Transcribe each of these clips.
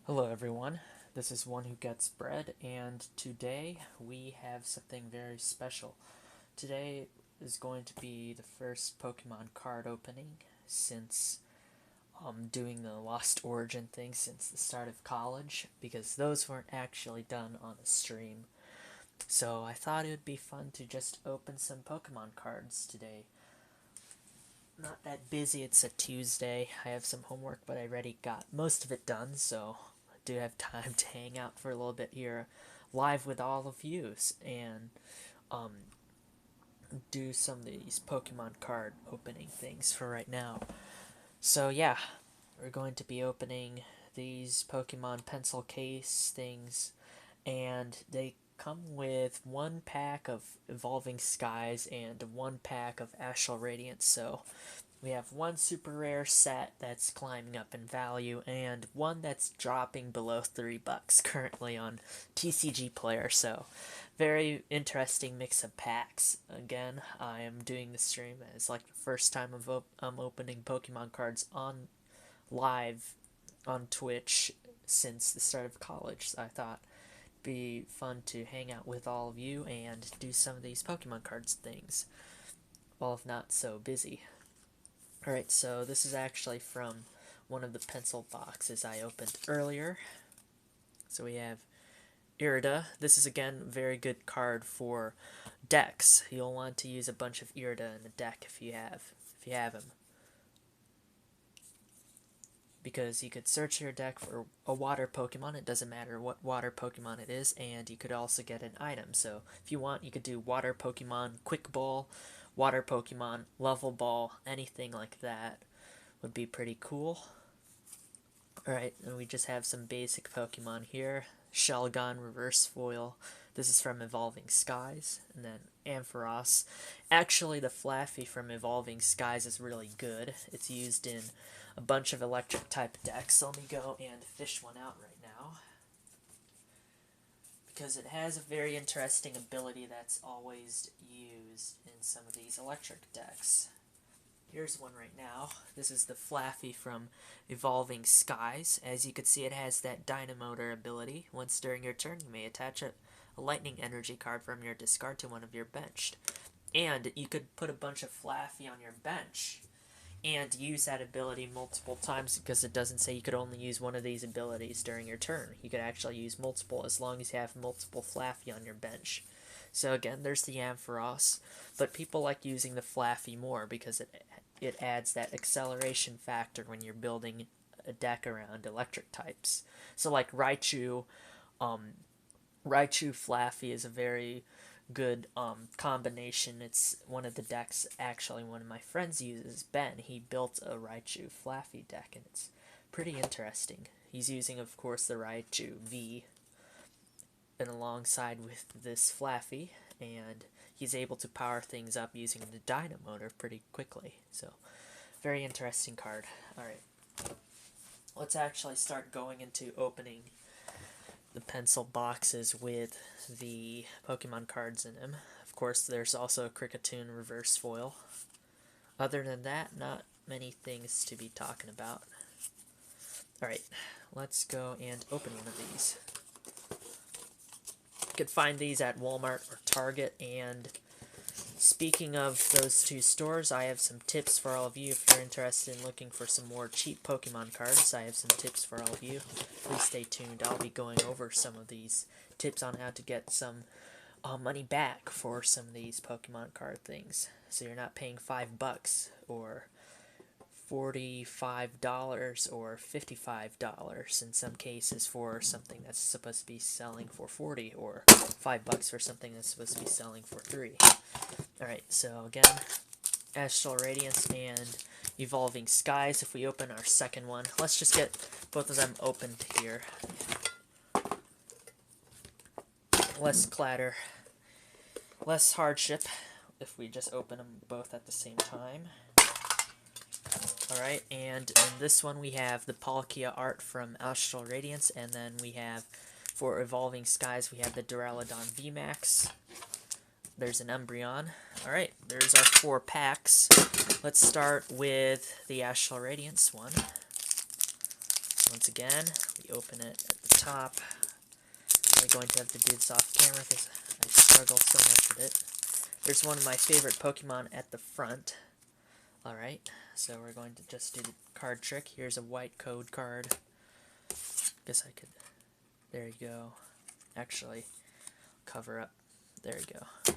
Hello everyone, this is One Who Gets Bread, and today we have something very special. Today is going to be the first Pokemon card opening since doing the Lost Origin thing since the start of college, because those weren't actually done on a stream. So I thought it would be fun to just open some Pokemon cards today. Not that busy, it's a Tuesday. I have some homework, but I already got most of it done, so I do have time to hang out for a little bit here live with all of you and um, do some of these Pokemon card opening things for right now. So yeah, we're going to be opening these Pokemon pencil case things, and they come with one pack of Evolving Skies and one pack of Astral Radiance, so we have one super rare set that's climbing up in value, and one that's dropping below $3 currently on TCG Player, so very interesting mix of packs. Again, I am doing the stream as like the first time I'm opening Pokemon cards on live on Twitch since the start of college, so I thought it'd be fun to hang out with all of you and do some of these Pokemon cards things, while if not so busy. Alright, so this is actually from one of the pencil boxes I opened earlier. So we have Irida. This is again a very good card for decks. You'll want to use a bunch of Irida in a deck if you have him. Because you could search your deck for a water Pokemon, it doesn't matter what water Pokemon it is, and you could also get an item. So if you want, you could do water Pokemon, Quick Ball, water Pokemon, Level Ball, anything like that would be pretty cool. Alright, and we just have some basic Pokemon here. Shelgon, Reverse Foil. This is from Evolving Skies. And then Ampharos. Actually, the Flaffy from Evolving Skies is really good. It's used in a bunch of electric type decks. So let me go and fish one out right now, because it has a very interesting ability that's always used in some of these electric decks. Here's one right now. This is the Flaffy from Evolving Skies. As you can see, it has that Dynamotor ability. Once during your turn, you may attach a Lightning Energy card from your discard to one of your benched. And you could put a bunch of Flaffy on your bench and use that ability multiple times, because it doesn't say you could only use one of these abilities during your turn. You could actually use multiple as long as you have multiple Flaffy on your bench. So again, there's the Ampharos, but people like using the Flaffy more because it adds that acceleration factor when you're building a deck around electric types. So like Raichu Flaffy is a very good combination. It's one of the decks actually one of my friends uses, Ben. He built a Raichu Flaffy deck, and it's pretty interesting. He's using, of course, the Raichu V and alongside with this Flaffy, and he's able to power things up using the Dynamotor pretty quickly. So, very interesting card. Alright, let's actually start going into opening the pencil boxes with the Pokemon cards in them. Of course, there's also a Kricketune reverse foil. Other than that, not many things to be talking about. Alright, let's go and open one of these. You could find these at Walmart or Target, and speaking of those two stores, I have some tips for all of you. If you're interested in looking for some more cheap Pokemon cards, I have some tips for all of you. Please stay tuned. I'll be going over some of these tips on how to get some money back for some of these Pokemon card things, so you're not paying $5 or $45 or $55 in some cases for something that's supposed to be selling for $40, or $5 for something that's supposed to be selling for $3. Alright, so again, Astral Radiance and Evolving Skies. If we open our second one, let's just get both of them opened here. Less clatter, less hardship if we just open them both at the same time. Alright, and in this one we have the Palkia art from Astral Radiance, and then we have, for Evolving Skies, we have the Duraludon VMAX. There's an Umbreon. Alright, there's our 4 packs. Let's start with the Astral Radiance one. Once again, we open it at the top. I'm going to have to do this off camera because I struggle so much with it. There's one of my favorite Pokemon at the front. Alright, so we're going to just do the card trick. Here's a white code card. Guess I could... There you go. Actually, cover up. There you go.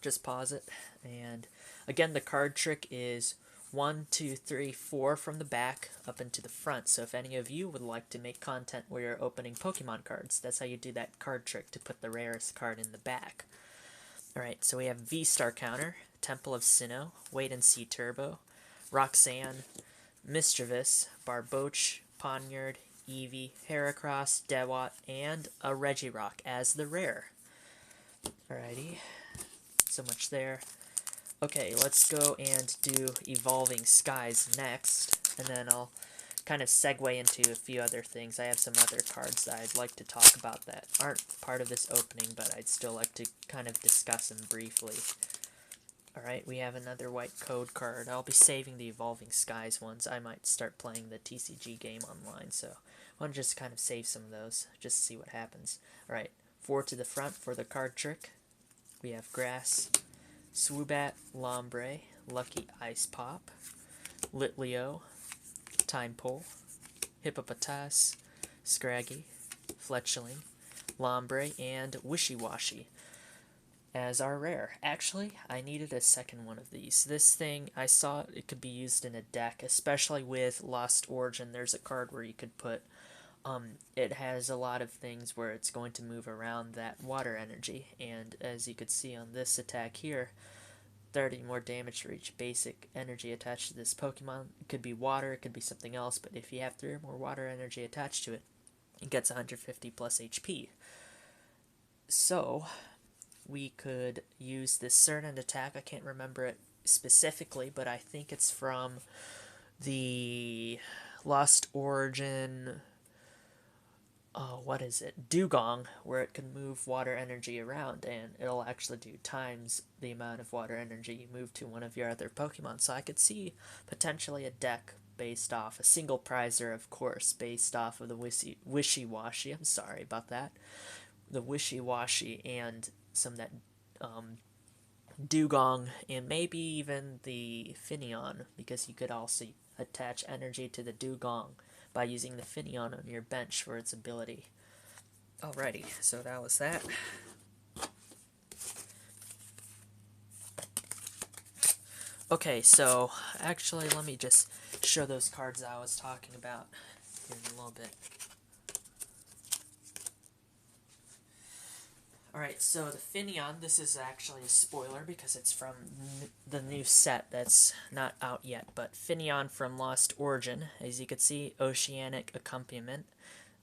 Just pause it. And again, the card trick is 1, 2, 3, 4 from the back up into the front. So if any of you would like to make content where you're opening Pokemon cards, that's how you do that card trick, to put the rarest card in the back. Alright, so we have Vstar Counter, Temple of Sinnoh, Wait and See Turbo, Roxanne, Mischievous, Barboach, Poniard, Eevee, Heracross, Dewott, and a Regirock as the rare. Alrighty, so much there. Okay, let's go and do Evolving Skies next, and then I'll kind of segue into a few other things. I have some other cards that I'd like to talk about that aren't part of this opening, but I'd still like to kind of discuss them briefly. Alright, we have another white code card. I'll be saving the Evolving Skies ones. I might start playing the TCG game online, so I want to just kind of save some of those, just to see what happens. Alright, 4 to the front for the card trick. We have Grass, Swoobat, Lombre, Lucky Ice Pop, Litleo, Time Pole, Hippopotas, Scraggy, Fletchling, Lombre, and Wishy Washy as our rare. Actually, I needed a second one of these. This thing, I saw it could be used in a deck, especially with Lost Origin. There's a card where you could put, it has a lot of things where it's going to move around that water energy, and as you could see on this attack here, 30 more damage for each basic energy attached to this Pokemon. It could be water, it could be something else, but if you have 3 or more water energy attached to it, it gets 150 plus HP. So, we could use this certain attack. I can't remember it specifically, but I think it's from the Lost Origin... what is it? Dugong, where it can move water energy around, and it'll actually do times the amount of water energy you move to one of your other Pokemon. So I could see potentially a deck based off, a single prizer, of course, based off of the Wishy Washy. I'm sorry about that. The Wishy Washy and some of that Dugong, and maybe even the Finneon, because you could also attach energy to the Dugong by using the Finneon on your bench for its ability. Alrighty, so that was that. Okay, so actually let me just show those cards I was talking about here in a little bit. Alright, so the Finneon, this is actually a spoiler because it's from the new set that's not out yet, but Finneon from Lost Origin, as you can see, Oceanic Accompaniment.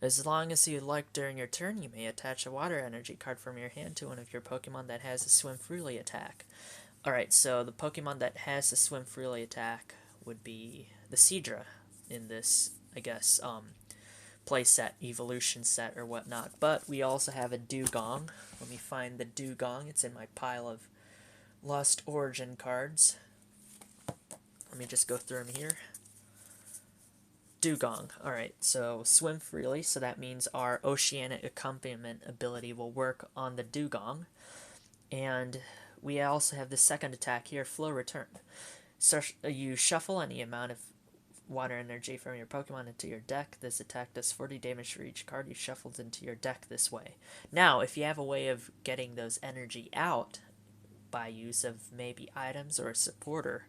As long as you like during your turn, you may attach a water energy card from your hand to one of your Pokemon that has a Swim Freely attack. Alright, so the Pokemon that has the Swim Freely attack would be the Seadra in this, I guess, play set, evolution set, or whatnot. But we also have a Dugong. Let me find the Dugong. It's in my pile of Lost Origin cards. Let me just go through them here. Dugong. Alright, so swim freely, so that means our Oceanic Accompaniment ability will work on the Dugong. And we also have the second attack here, Flow Return. So you shuffle any amount of water energy from your Pokemon into your deck. This attack does 40 damage for each card you shuffled into your deck this way. Now, if you have a way of getting those energy out by use of maybe items or a supporter,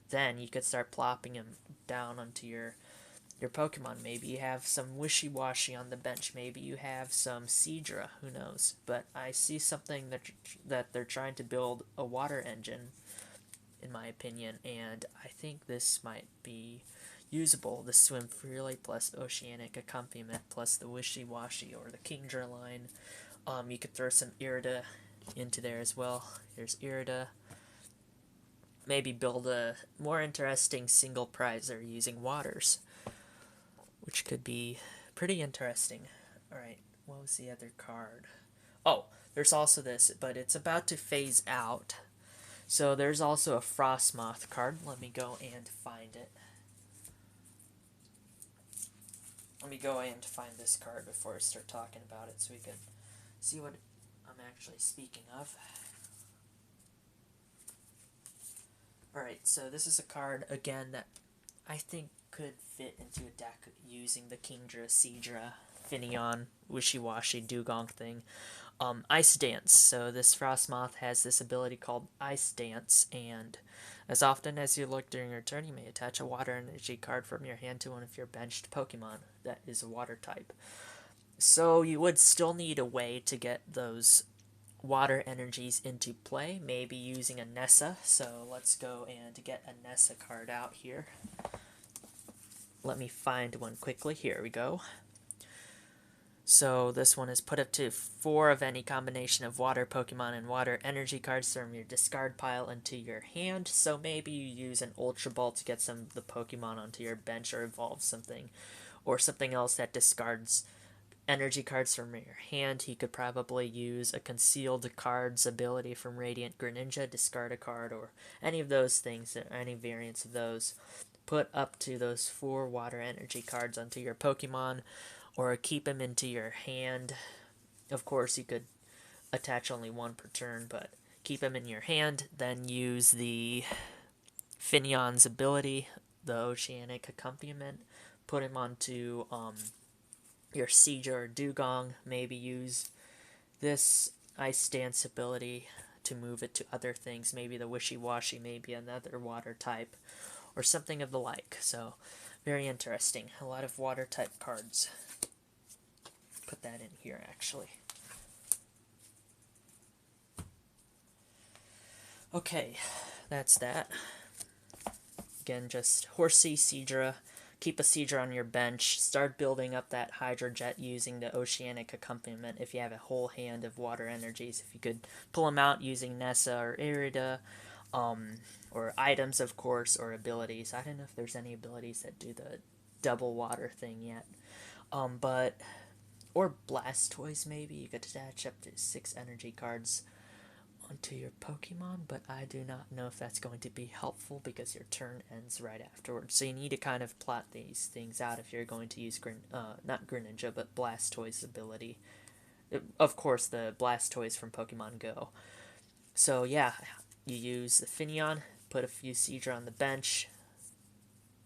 then you could start plopping them down onto your Pokemon. Maybe you have some Wishy Washy on the bench. Maybe you have some Seadra. Who knows? But I see something that they're trying to build a water engine, in my opinion, and I think this might be usable. The Swim Freely plus Oceanic Accompaniment plus the Wishy Washy or the Kingdra line. You could throw some Irida into there as well. Here's Irida. Maybe build a more interesting single prizer using waters, which could be pretty interesting. Alright, what was the other card? Oh, there's also this, but it's about to phase out. So there's also a Frostmoth card. Let me go and find it. let me go and find this card before I start talking about it so we can see what I'm actually speaking of. Alright, so this is a card, again, that I think could fit into a deck using the Kingdra, Seadra, Finion, Wishy-Washy, Dugong thing. Ice Dance. So this Frostmoth has this ability called Ice Dance, and as often as you look during your turn, you may attach a water energy card from your hand to one of your benched Pokemon that is a water type. So you would still need a way to get those water energies into play, maybe using a Nessa. So let's go and get a Nessa card out here. Let me find one quickly. Here we go. So this one is put up to 4 of any combination of water Pokemon and water energy cards from your discard pile into your hand. So maybe you use an Ultra Ball to get some of the Pokemon onto your bench or evolve something. Or something else that discards energy cards from your hand. He could probably use a Concealed Cards ability from Radiant Greninja, discard a card, or any of those things, any variants of those. Put up to those 4 water energy cards onto your Pokemon, or keep them into your hand. Of course, you could attach only 1 per turn, but keep them in your hand. Then use the Finion's ability, the Oceanic Accompaniment. Put him onto your Seadra or Dugong. Maybe use this Ice Dance ability to move it to other things. Maybe the Wishy-Washy, maybe another water type, or something of the like. So, very interesting. A lot of water type cards. Put that in here, actually. Okay, that's that. Again, just Horsey, Seadra. Keep a Seadra on your bench. Start building up that Hydrojet using the Oceanic Accompaniment if you have a whole hand of water energies. If you could pull them out using Nessa or Irida, or items, of course, or abilities. I don't know if there's any abilities that do the double water thing yet. Or Blastoise, maybe. You could attach up to 6 energy cards onto your Pokemon, but I do not know if that's going to be helpful because your turn ends right afterwards. So you need to kind of plot these things out if you're going to use not Greninja, but Blastoise ability. Of course, the Blastoise from Pokemon Go. So yeah, you use the Finion, put a few Seadra on the bench,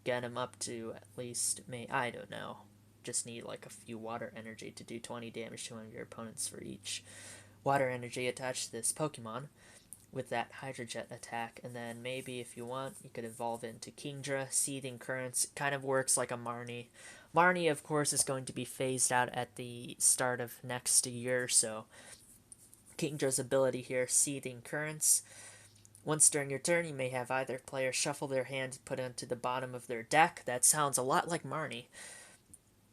get them up to at least, I don't know, just need like a few water energy to do 20 damage to one of your opponents for each water energy attached to this Pokemon with that Hydrojet attack. And then maybe if you want, you could evolve into Kingdra. Seething Currents kind of works like a Marnie. Marnie, of course, is going to be phased out at the start of next year, so Kingdra's ability here, Seething Currents. Once during your turn, you may have either player shuffle their hand and put it onto the bottom of their deck. That sounds a lot like Marnie.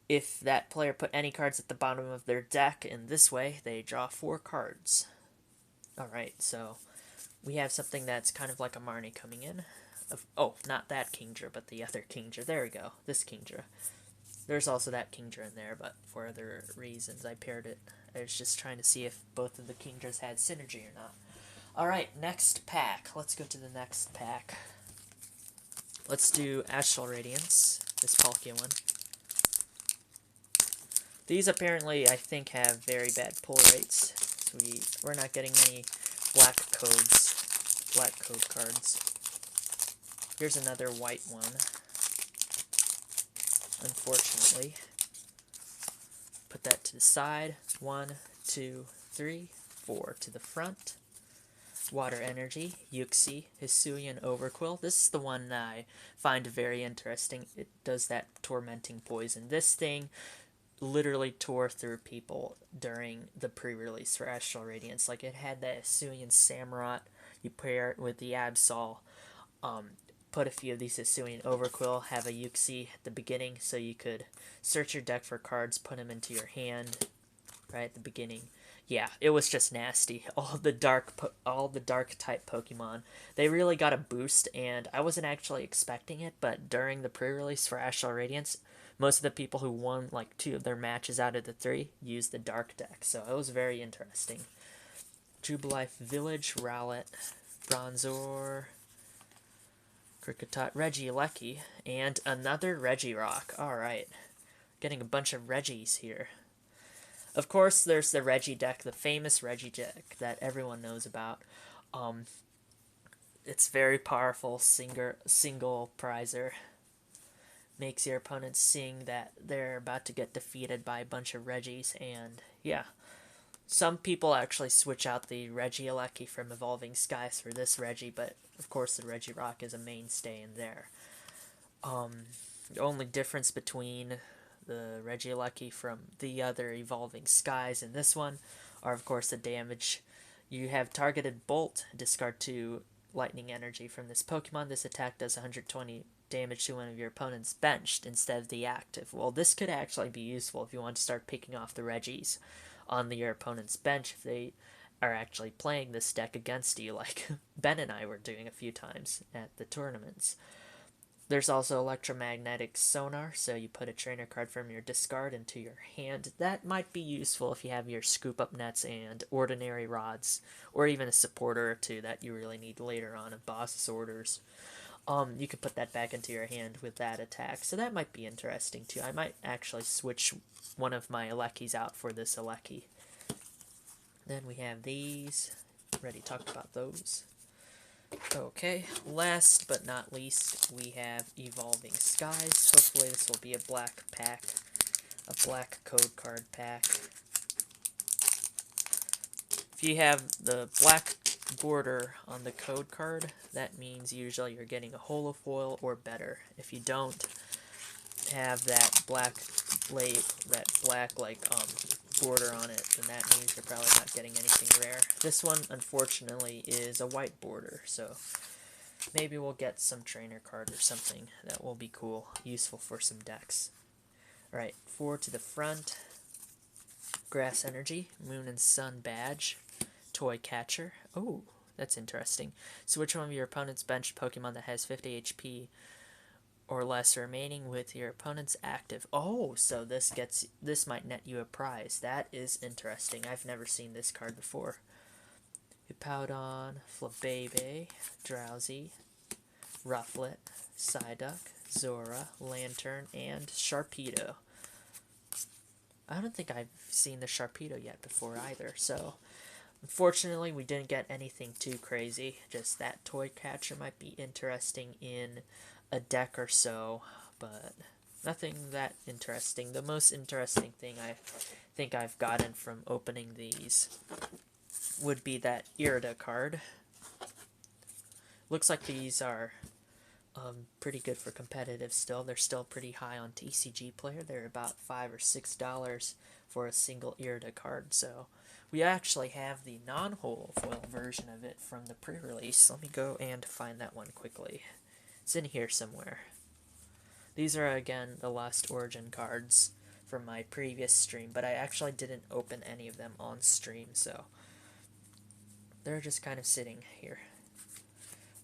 If that player put any cards at the bottom of their deck in this way, they draw 4 cards. Alright, so we have something that's kind of like a Marnie coming in. Oh, not that Kingdra, but the other Kingdra. There we go, this Kingdra. There's also that Kingdra in there, but for other reasons I paired it. I was just trying to see if both of the Kingdras had synergy or not. Alright, next pack. Let's go to the next pack. Let's do Astral Radiance, this Palkia one. These apparently, I think, have very bad pull rates. So we're not getting many black code cards. Here's another white one. Unfortunately. Put that to the side. 1, 2, 3, 4 to the front. Water Energy, Yuxi, Hisuian Overquill. This is the one that I find very interesting. It does that tormenting poison. This thing literally tore through people during the pre-release for Astral Radiance. Like, it had that Hisuian Samurott. You pair it with the Absol. Put a few of these Hisuian Overquill. Have a Yuxi at the beginning so you could search your deck for cards, put them into your hand right at the beginning. Yeah, it was just nasty. All the dark type Pokemon, they really got a boost, and I wasn't actually expecting it, but during the pre-release for Astral Radiance, most of the people who won like 2 of their matches out of the 3 used the dark deck, so it was very interesting. Jubilife Village, Rowlet, Bronzor, Kricketot, Regieleki, and another Regirock. Alright. getting a bunch of Reggies here. Of course, there's the Reggie deck, the famous Reggie deck that everyone knows about. It's very powerful, single prizer. Makes your opponents sing that they're about to get defeated by a bunch of Reggies, and yeah. Some people actually switch out the Regieleki from Evolving Skies for this Reggie, but of course the Regirock is a mainstay in there. The only difference between the Regieleki from the other Evolving Skies and this one are of course the damage. You have targeted Bolt, discard 2 lightning energy from this Pokemon. This attack does 120 damage to one of your opponent's benched instead of the active. Well, this could actually be useful if you want to start picking off the Reggies on your opponent's bench if they are actually playing this deck against you, like Ben and I were doing a few times at the tournaments. There's also electromagnetic sonar, so you put a trainer card from your discard into your hand. That might be useful if you have your scoop up nets and ordinary rods, or even a supporter or two that you really need later on of boss's orders. You could put that back into your hand with that attack, so that might be interesting too. I might actually switch one of my Elekis out for this Eleki. Then we have these. Already talked about those. Okay, last but not least, we have Evolving Skies. Hopefully this will be a black pack, a black code card pack. If you have the black border on the code card, that means usually you're getting a holofoil or better. If you don't have that black border on it, then that means you're probably not getting anything rare. This one, unfortunately, is a white border, so maybe we'll get some trainer card or something that will be cool, useful for some decks. Alright, 4 to the front. Grass Energy, Moon and Sun Badge, Toy Catcher. Oh, that's interesting. Switch one of your opponent's benched Pokemon that has 50 HP or less remaining with your opponent's active. Oh, so this might net you a prize. That is interesting. I've never seen this card before. Hippowdon, Flabébé, Drowsy, Rufflet, Psyduck, Zora, Lantern, and Sharpedo. I don't think I've seen the Sharpedo yet before either, so unfortunately we didn't get anything too crazy. Just that Toy Catcher might be interesting in a deck or so, but nothing that interesting. The most interesting thing I think I've gotten from opening these would be that Irida card. Looks like these are pretty good for competitive still. They're still pretty high on TCG Player. They're about $5 or $6 for a single Irida card. So we actually have the non-holofoil version of it from the pre-release. Let me go and find that one quickly. It's in here somewhere. These are, again, the Lost Origin cards from my previous stream, but I actually didn't open any of them on stream, so they're just kind of sitting here.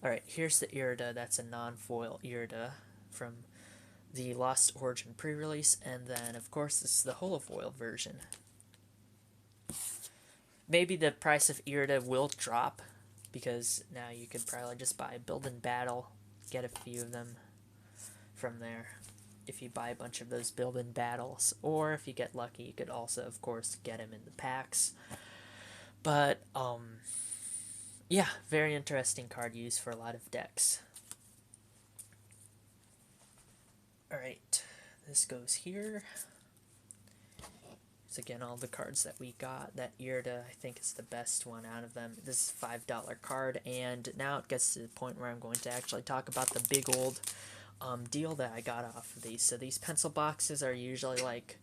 Alright, here's the Irida. That's a non-foil Irida from the Lost Origin pre-release, and then, of course, this is the holofoil version. Maybe the price of Irida will drop, because now you could probably just buy Build and Battle, get a few of them from there if you buy a bunch of those Build and Battles, or if you get lucky you could also of course get them in the packs. But yeah, very interesting card used for a lot of decks. Alright, this goes here. So again, all the cards that we got. That Irida, I think, is the best one out of them. This is a $5 card, and now it gets to the point where I'm going to actually talk about the big old deal that I got off of these. So these pencil boxes are usually like,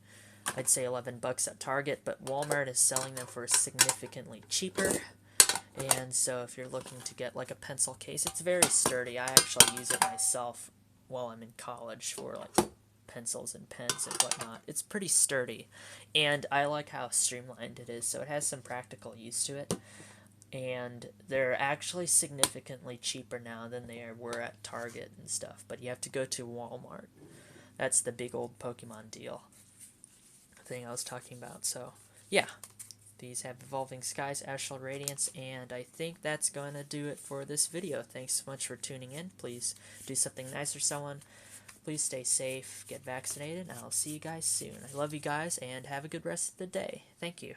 I'd say $11 at Target, but Walmart is selling them for significantly cheaper. And so if you're looking to get like a pencil case, it's very sturdy. I actually use it myself while I'm in college for like pencils and pens and whatnot. It's pretty sturdy, and I like how streamlined it is, so it has some practical use to it, and they're actually significantly cheaper now than they were at Target and stuff, but you have to go to Walmart. That's the big old Pokemon deal thing I was talking about. So yeah, these have Evolving Skies, Astral Radiance, and I think that's gonna do it for this video. Thanks so much for tuning in. Please do something nice for someone. Please stay safe, get vaccinated, and I'll see you guys soon. I love you guys, and have a good rest of the day. Thank you.